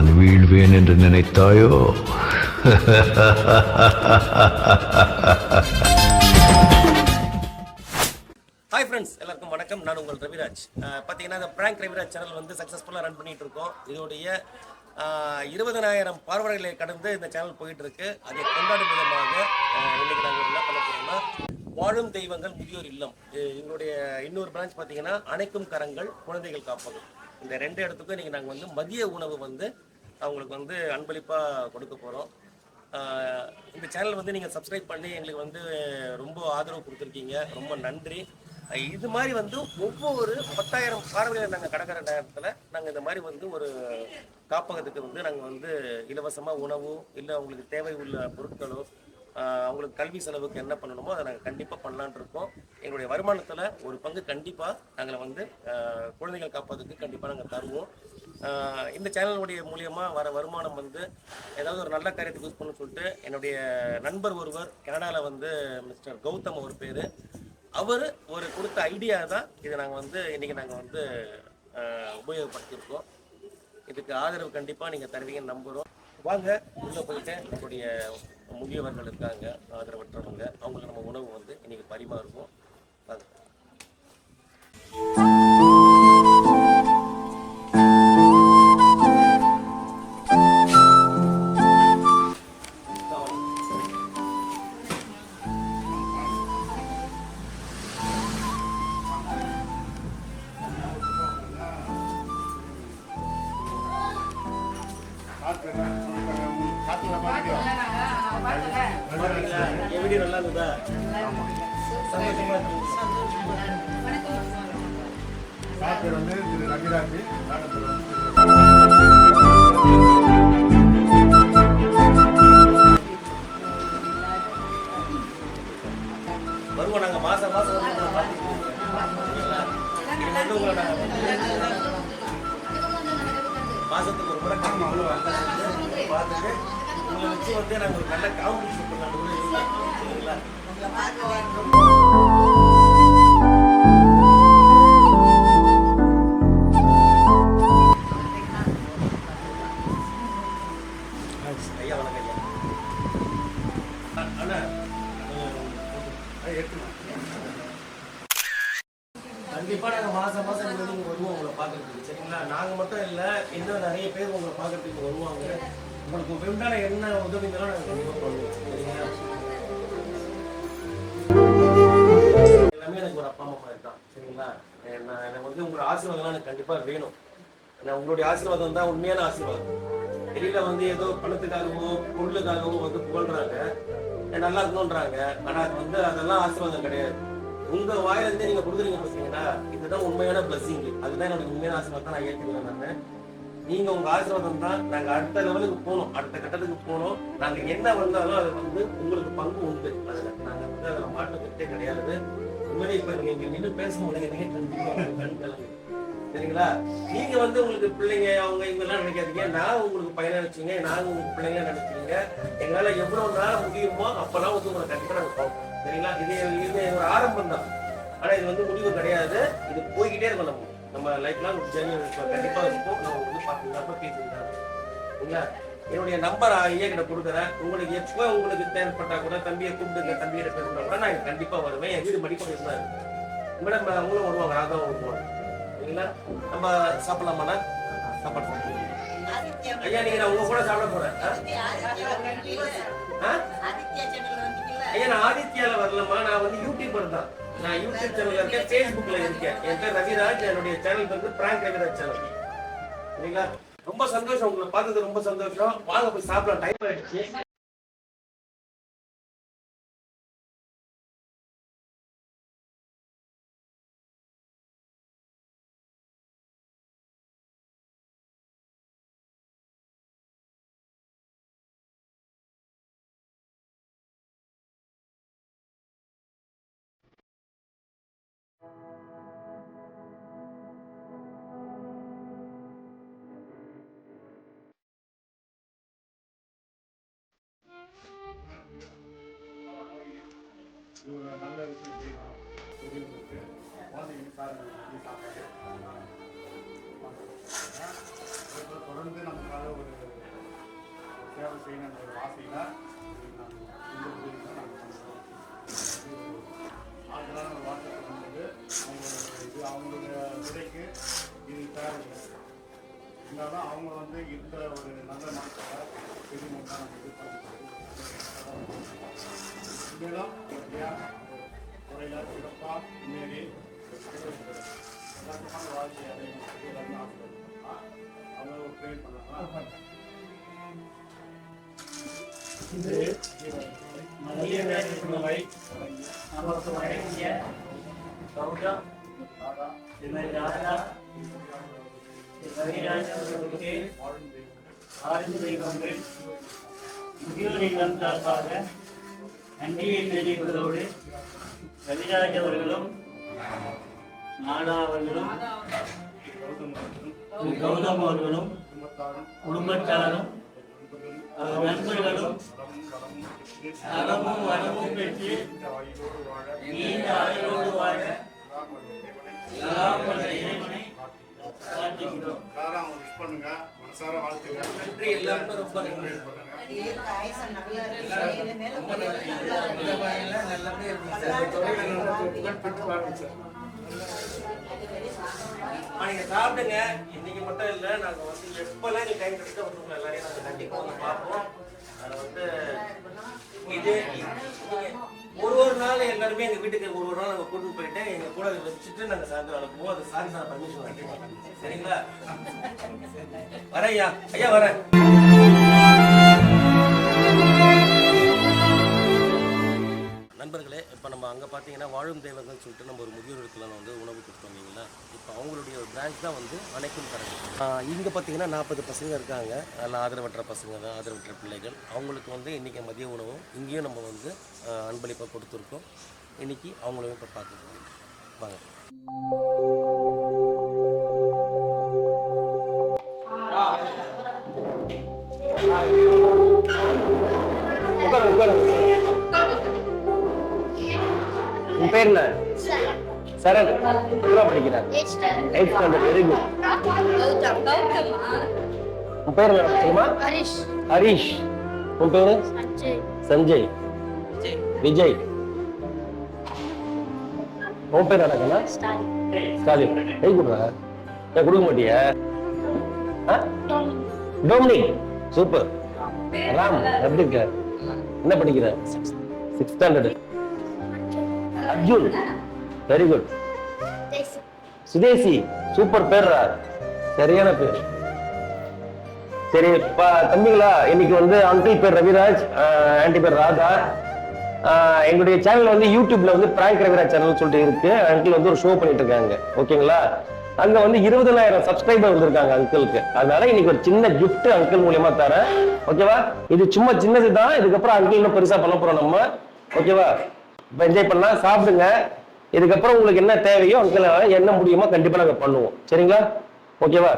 நான் வீழ்வேன் என்று நினைத்தாயோ? ஹாய் ஃப்ரெண்ட்ஸ், எல்லாருக்கும் வணக்கம். நான் உங்கள் ரவிராஜ். பார்த்தீங்கன்னா இந்த பிராங்க் ரவிராஜ் சேனல் வந்து சக்ஸஸ்ஃபுல்லாக ரன் பண்ணிட்டு இருக்கோம். இதோடைய 20,000 பார்வைகளை கடந்து இந்த சேனல் போயிட்டு இருக்கு. அதை கொண்டாடும் விதமாக இன்னைக்கு நாங்கள் என்ன பண்ண போறோம்னா, வாழும் தெய்வங்கள் முதியோர் இல்லம், எங்களுடைய இன்னொரு பிரான்ச் பார்த்தீங்கன்னா அணைக்கும் கரங்கள் குழந்தைகள் காப்பகம். இந்த 2 இடத்துக்கும் இன்னைக்கு நாங்கள் வந்து மதிய உணவு வந்து அவங்களுக்கு வந்து அன்பளிப்பாக கொடுக்க போகிறோம். இந்த சேனல் வந்து நீங்கள் சப்ஸ்கிரைப் பண்ணி எங்களுக்கு வந்து ரொம்ப ஆதரவு கொடுத்துருக்கீங்க, ரொம்ப நன்றி. இது மாதிரி வந்து ஒவ்வொரு 10,000 பார்வைகளை நாங்கள் கடக்கிற நேரத்தில் நாங்கள் இந்த மாதிரி வந்து ஒரு காப்பகத்துக்கு வந்து நாங்கள் வந்து இலவசமாக உணவோ இல்லை அவங்களுக்கு தேவை உள்ள பொருட்களோ அவங்களுக்கு கல்வி செலவுக்கு என்ன பண்ணணுமோ அதை நாங்கள் கண்டிப்பாக பண்ணலான் இருக்கோம். எங்களுடைய வருமானத்தில் ஒரு பங்கு கண்டிப்பாக நாங்கள் வந்து குழந்தைகள் காப்பதுக்கு கண்டிப்பாக நாங்கள் தருவோம். இந்த சேனலுடைய மூலியமாக வர வருமானம் வந்து ஏதாவது ஒரு நல்ல காரியத்துக்கு யூஸ் பண்ணணும்னு சொல்லிட்டு என்னுடைய நண்பர் ஒருவர் கனடாவில் வந்து மிஸ்டர் கௌதம் அவர் பேர், அவர் ஒரு கொடுத்த ஐடியா தான் இதை நாங்கள் வந்து இன்றைக்கி நாங்கள் வந்து உபயோகப்படுத்தியிருக்கோம். இதுக்கு ஆதரவு கண்டிப்பாக நீங்கள் தருவீங்கன்னு நம்புகிறோம். வாங்க உள்ளே போயிட்டு நம்மளுடைய முதியவர்கள் இருக்காங்க, ஆதரவற்றவங்க, அவங்களுக்கு நம்ம உணவு வந்து இன்றைக்கி பரிமாறுவோம். வாங்க. வீடியோ நல்லா இருந்ததா? வந்து திரு ரவிராஜ் வருவோம். நாங்கள் மாதம் மாதம் வந்து மாதத்துக்கு ஒரு முறை பார்த்துட்டு உங்களை வச்சு வந்து நாங்கள் ஒரு நல்ல காம்படிஷன் பண்ணலாம். சரிங்களா? ஐயா வணக்கம் ஐயா. அண்ணா கண்டிப்பாக நாங்கள் மாதம் மாதம் இங்கே வந்து வருவோம் உங்களை பார்க்குறதுக்கு. சரிங்களா? நாங்கள் மட்டும் இல்லை, இன்னும் நிறைய பேர் உங்களை பார்க்குறதுக்கு வருவாங்க. உங்களுக்கு உண்டான என்ன உதவிங்களும் நாங்கள் கண்டிப்பாக பண்ணுவோம். சரிங்களா? எல்லாமே எனக்கு ஒரு அப்பா அம்மா மாதிரி தான். சரிங்களா? எனக்கு வந்து உங்களோட ஆசீர்வாதம்லாம் எனக்கு கண்டிப்பாக வேணும். ஏன்னா உங்களுடைய ஆசீர்வாதம் தான் உண்மையான ஆசீர்வாதம். வெளியில வந்து ஏதோ பணத்துக்காகவோ பொருளுக்காகவோ வந்து புகழ்றாங்க, நல்லா இருக்கணுன்றாங்க. ஆனால் அது வந்து அதெல்லாம் ஆசீர்வாதம் கிடையாது. உங்க வாயிலிருந்து நீங்க கொடுக்குறீங்க பார்த்தீங்கன்னா, இதுதான் உண்மையான பிளஸிங். அதுதான் என்னோட உண்மையான ஆசீர்வாதம் நான் ஏற்றுக்கிறேன். நான் நீங்க உங்க ஆசீர்வாதம் தான் நாங்கள் அடுத்த லெவலுக்கு போகணும், அடுத்த கட்டத்துக்கு போகணும். நாங்கள் என்ன வந்தாலும் அது வந்து உங்களுக்கு பங்கு உண்டு. அதில் நாங்கள் வந்து அதில் மாற்றத்திட்டே கிடையாது. உண்மையிலே இப்போ நீங்க நின்று பேச முடியாது. சரிங்களா? நீங்க வந்து உங்களுக்கு பிள்ளைங்க அவங்க இவங்கெல்லாம் நினைக்காதீங்க. நான் உங்களுக்கு பையனை நினைச்சீங்க, நாங்க உங்களுக்கு பிள்ளைங்க நினைச்சீங்க. எங்களால் எவ்வளவு நாள் முடியுமோ அப்பெல்லாம் வந்து உங்களை கண்டிப்பாக நாங்கள் பார்ப்போம். சரிங்களா? இது ஒரு ஆரம்பம் தான். ஆனா இது வந்து முடிவு கிடையாது. இது போய்கிட்டே இருக்கும். நம்ம லைஃப்லாம் கண்டிப்பா இருக்கும். நம்ம வந்து பாத்தீங்கன்னா பேசிக்கலாம். சரிங்களா? என்னுடைய நம்பர் ஐயா கிட்ட கொடுக்குறேன். உங்களுக்கு எப்போ உங்களுக்கு தேவைப்பட்டா கூட தம்பியை கூப்பிடுங்க, தம்பியை பேசுனா கூட நான் கண்டிப்பா வருவேன். என் வீடு மடிப்பா இருந்தாரு மேடம், அவங்களும் வருவாங்க, ராதாவும் வருவாங்க. சரிங்களா? நம்ம சாப்பிடலாமாண்ணா? சாப்பாடு ஐயா, நீங்க நான் உங்க கூட சாப்பிட போறேன். ஐயா நான் ஆதித்யால வரலமா, நான் வந்து யூடியூபர் தான். நான் யூடியூப் சேனல்ல இருக்கேன், ஃபேஸ்புக்ல இருக்கேன். என் பேர் ரவிராஜ். என்னுடைய சேனல் வந்து பிராங்க் ரவிராஜ் சேனல். சரிங்களா? ரொம்ப சந்தோஷம், உங்களை பார்த்தது ரொம்ப சந்தோஷம். வாங்க போய் சாப்பிடலாம், டைம் ஆயிடுச்சு. நல்ல விஷயம் செய்யலாம். குழந்தைங்களுக்கு சாப்பிட்டு தொடர்ந்து நமக்காக ஒரு சேவை செய்யணுன்ற ஒரு ஆசையில் இந்த உதவி தான் நாங்கள் பண்ணுறோம். ஆதலான ஒரு வார்த்தை பண்ணும்போது அவங்களுடைய துறைக்கு இது தேவையில்லை. இருந்தாலும் அவங்க வந்து இந்த ஒரு நல்ல நாட்களை பெரியவங்க தான் நம்ம எதிர்பார்க்கிறோம். மேலும் குறையில் சிறப்பாக முன்னேறி எல்லாத்துமான வாழ்க்கை அடையணும் எல்லாமே ஆசைப்படுறோம். அவங்க ஒரு ப்ரேயர் பண்ணலாம். இது மதிய வேலை நமக்கு வழங்கிய கௌதம் ராதா ரவிராஜர்களுக்கு ஆழ்ந்த தெய்வங்கள் முதியோரின் சார்பாக நன்றியை தெரிவிப்பதோடு ரவிராஜ் அவர்களும் நாடா அவர்களும் கௌதம் அவர்களும் குடும்பத்தாரும் நண்பர்களும் அறமும் வளமும் பெற்று நீண்ட ஆயுளோடு வாழ இறைவனை பிரார்த்திக்கிறோம். எல்லாரும் விஷ் பண்ணுங்க, மனசார வாழ்த்துங்க. நன்றி, எல்லாருக்கும் ரொம்ப நன்றி. நீங்க சாப்பிடுங்க. இன்னைக்கு மட்டும் இல்ல, நாங்க வந்து எப்பெல்லாம் நீங்க டைம் கிடைச்சா வந்து எல்லாரையும் நாங்க கண்டிப்பா வந்து பார்ப்போம். அதை வந்து இது ஒரு நாள் எல்லாருமே எங்க வீட்டுக்கு ஒரு நாள் நாங்க கூட்டிட்டு போயிட்டு எங்க கூட வச்சுட்டு நாங்க சாயந்தரம் அனுப்புவோம். அது சாரி நான் பர்மிஷன் வாங்கிப்போம். சரிங்களா? வரேன் ஐயா, ஐயா வரேன். நண்பர்களே, இப்போ நம்ம அங்கே பார்த்தீங்கன்னா வாழும் தெய்வங்கள் சொல்லிட்டு நம்ம ஒரு முதியோர் இடத்துல வந்து உணவு கொடுத்தோம் இல்லைங்களா? இப்போ அவங்களுடைய ஒரு பிரான்ச் தான் வந்து அனைக்கும் கரகம். இங்கே பார்த்தீங்கன்னா 40 பசங்க இருக்காங்க. அதில் ஆதரவற்ற பசங்க தான், ஆதரவற்ற பிள்ளைகள். அவங்களுக்கு வந்து இன்றைக்கி மதிய உணவும் இங்கேயும் நம்ம வந்து அன்பளிப்பாக கொடுத்துருக்கோம். இன்றைக்கி அவங்களையும் இப்போ பார்த்துருக்கோம். வாங்க. உன் பேர் என்ன? சரண். எவ்வளோ படிக்கிறார்? 8th standard. Very good. உன் பேர் என்ன தெரியுமா? ஹரிஷ். உன் பேரு? சஞ்சய். விஜய். உன் பேர் என்ன? ஸ்டாலின். Very good. ஏன் கொடுக்க மாட்டியா? டொமினிக். சூப்பர். ராம் எப்படி இருக்க? என்ன படிக்கிற? 6th standard. Arjun. Very good. Swadeshi. Super பேர்ரா, சரியான பேர். சரி தம்பிங்களா, இன்னைக்கு வந்து அங்கிள் பேர் ரவிராஜ், ஆன்டி பேர் ராதா. எங்களுடைய சேனல் வந்து யூடியூப்ல வந்து பிராங்க் ரவிராஜ் சேனல் சொல்லிட்டு இருக்கு. அங்கிள் வந்து ஒரு ஷோ பண்ணிட்டு இருக்காங்க. ஓகேங்களா? அங்க வந்து 20,000 சப்ஸ்கிரைபர் வந்திருக்காங்க அங்கிளுக்கு. அதனால இன்னைக்கு ஒரு சின்ன கிஃப்ட் அங்கிள் மூலியமா தரேன். ஓகேவா? இது சும்மா சின்னதுதான். இதுக்கப்புறம் அங்கிள் இன்னும் பெருசா பண்ண போறோம் நம்ம. ஓகேவா? இப்போ என்ஜாய் பண்ணலாம், சாப்பிடுங்க. இதுக்கப்புறம் உங்களுக்கு என்ன தேவையோ அங்கிள் என்ன முடியுமோ கண்டிப்பா நாங்க பண்ணுவோம். சரிங்களா? ஓகேவா?